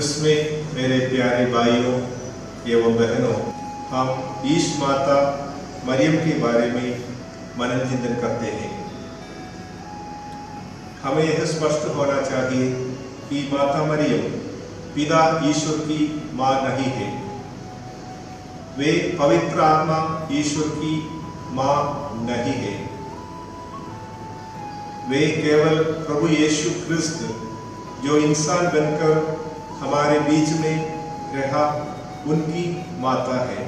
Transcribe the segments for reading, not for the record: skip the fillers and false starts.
क्रिसमेस मेरे प्यारे भाइयों एवं बहनों, हम ईश माता मरियम के बारे में मनन चिंतन करते हैं। हमें यह स्पष्ट होना चाहिए कि माता मरियम पिता ईश्वर की माँ नहीं है। वे पवित्र आत्मा ईश्वर की माँ नहीं है। वे केवल प्रभु यीशु क्रिस्त जो इंसान बनकर हमारे बीच में रहा, उनकी माता है।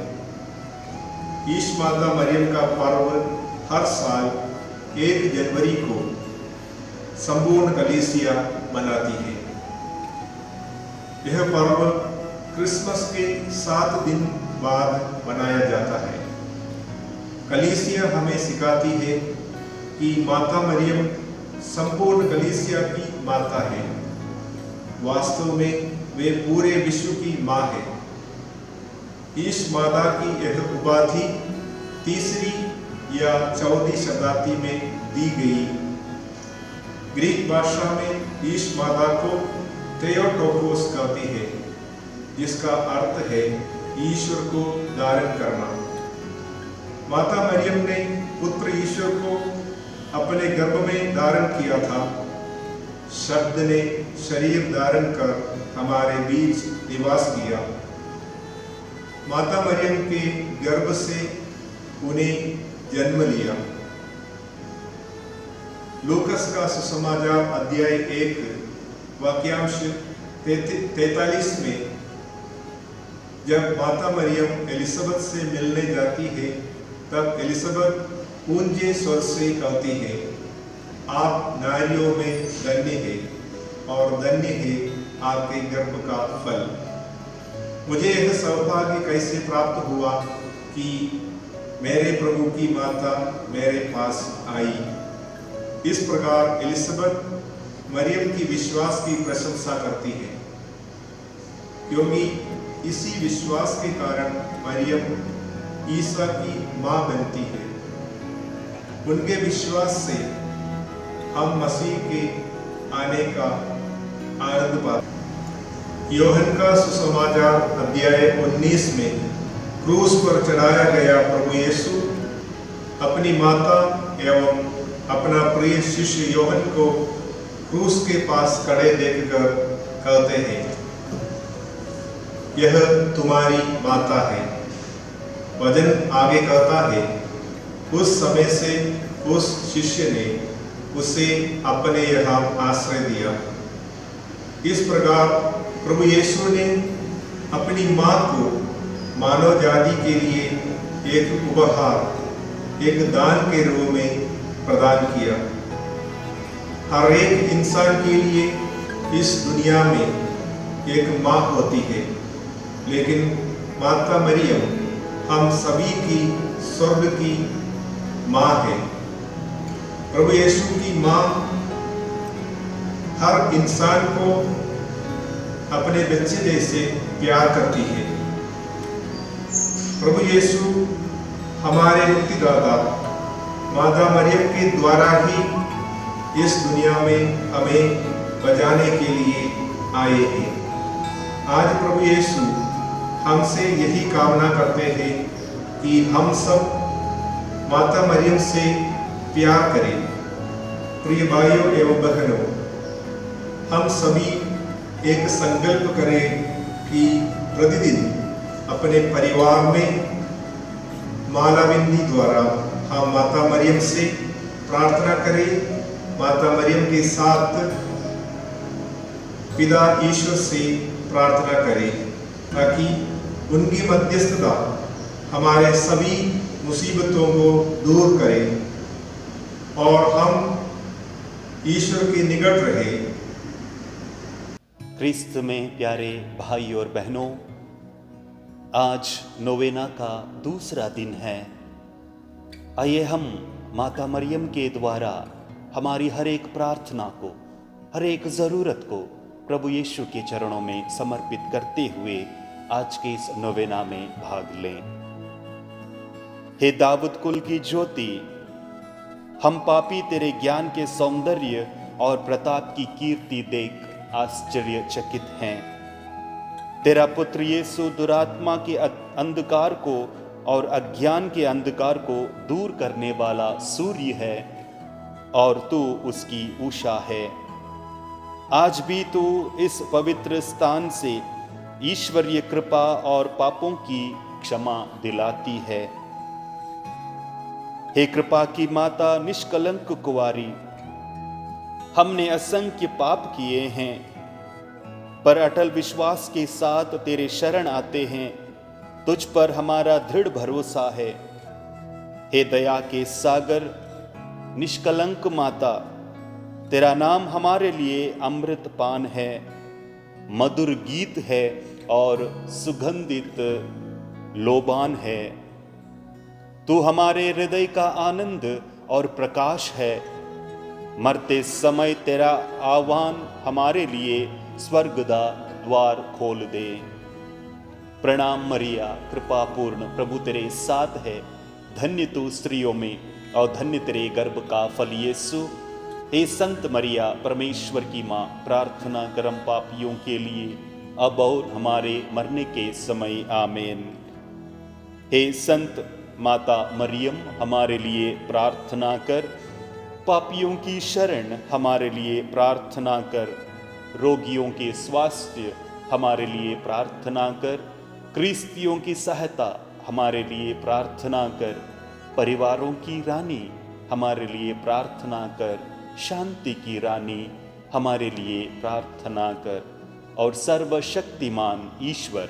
ईश माता मरियम का पर्व हर साल 1 जनवरी को संपूर्ण कलीसिया मनाती है। यह पर्व क्रिसमस के 7 दिन बाद मनाया जाता है। कलीसिया हमें सिखाती है कि माता मरियम संपूर्ण कलीसिया की माता है। वास्तव में वे पूरे विश्व की माँ है। ईश माता की यह उपाधि 3री या 14वीं शताब्दी में दी गई। ग्रीक भाषा में ईश माता को theotokos कहती है, जिसका अर्थ है ईश्वर को धारण करना। माता मरियम ने पुत्र ईश्वर को अपने गर्भ में धारण किया था। शब्द ने शरीर धारण कर हमारे बीच निवास किया। माता मरियम के गर्भ से उन्हें जन्म लिया। लूकस का सुसमाचार अध्याय 1 वाक्यांश 43 में जब माता मरियम एलिजाबेथ से मिलने जाती है, तब एलिजाबेथ ऊंचे स्वर से कहती है, आप नारियों में धन्य है और धन्य है आपके गर्भ का फल। मुझे यह सौभाग्य कैसे प्राप्त हुआ कि मेरे प्रभु की माता मेरे पास आई। इस प्रकार एलिजाबेथ मरियम की विश्वास की प्रशंसा करती है, क्योंकि इसी विश्वास के कारण मरियम ईसा की माँ बनती है। उनके विश्वास से हम मसीह के आने का आनंद पाते। यूहन्ना का सुसमाचार अध्याय 19 में क्रूस पर चढ़ाया गया प्रभु यीशु अपनी माता एवं अपना प्रिय शिष्य यूहन्ना को क्रूस के पास खड़े देखकर कहते हैं, यह तुम्हारी माता है। वचन आगे कहता है, उस समय से उस शिष्य ने उसे अपने यहाँ आश्रय दिया। इस प्रकार प्रभु यीशु ने अपनी माँ को मानव जाति के लिए एक उपहार, एक दान के रूप में प्रदान किया। हर एक इंसान के लिए इस दुनिया में एक माँ होती है, लेकिन माता मरियम हम सभी की स्वर्ग की माँ है। प्रभु यीशु की माँ हर इंसान को अपने बच्चे जैसे प्यार करती है। प्रभु यीशु हमारे मुक्तिदाता माता मरियम के द्वारा ही इस दुनिया में हमें बचाने के लिए आए हैं। आज प्रभु यीशु हमसे यही कामना करते हैं कि हम सब माता मरियम से प्यार करें। प्रिय भाइयों एवं बहनों, हम सभी एक संकल्प करें कि प्रतिदिन अपने परिवार में मालाविंदी द्वारा हम माता मरियम से प्रार्थना करें। माता मरियम के साथ पिता ईश्वर से प्रार्थना करें, ताकि उनकी मध्यस्थता हमारे सभी मुसीबतों को दूर करे और हम ईश्वर के निकट रहे। क्रिस्त में प्यारे भाई और बहनों, आज नोवेना का दूसरा दिन है। आइए हम माता मरियम के द्वारा हमारी हर एक प्रार्थना को, हर एक ज़रूरत को प्रभु यीशु के चरणों में समर्पित करते हुए आज के इस नोवेना में भाग लें। हे दाऊद कुल की ज्योति, हम पापी तेरे ज्ञान के सौंदर्य और प्रताप की कीर्ति देख आश्चर्यचकित हैं। तेरा पुत्र यीशु दुरात्मा के अंधकार को और अज्ञान के अंधकार को दूर करने वाला सूर्य है और तू उसकी उषा है। आज भी तू इस पवित्र स्थान से ईश्वरीय कृपा और पापों की क्षमा दिलाती है। हे कृपा की माता निष्कलंक कुंवारी, हमने असंख्य पाप किए हैं, पर अटल विश्वास के साथ तेरे शरण आते हैं। तुझ पर हमारा दृढ़ भरोसा है। हे दया के सागर निष्कलंक माता, तेरा नाम हमारे लिए अमृत पान है, मधुर गीत है और सुगंधित लोबान है। तू हमारे हृदय का आनंद और प्रकाश है। मरते समय तेरा आह्वान हमारे लिए स्वर्ग का द्वार खोल दे। प्रणाम मरिया, कृपा पूर्ण, प्रभु तेरे साथ है। धन्य तू स्त्रियों में और धन्य तेरे गर्भ का फल यीशु। हे संत मरिया, परमेश्वर की माँ, प्रार्थना करम पापियों के लिए अब और हमारे मरने के समय आमीन। हे संत माता मरियम, हमारे लिए प्रार्थना कर। पापियों की शरण हमारे लिए प्रार्थना कर। रोगियों के स्वास्थ्य हमारे लिए प्रार्थना कर। क्रिस्तियों की सहायता हमारे लिए प्रार्थना कर। परिवारों की रानी हमारे लिए प्रार्थना कर। शांति की रानी हमारे लिए प्रार्थना कर। और सर्वशक्तिमान ईश्वर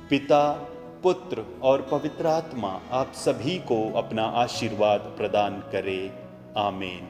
पिता, पुत्र और पवित्र आत्मा आप सभी को अपना आशीर्वाद प्रदान करे। आमीन।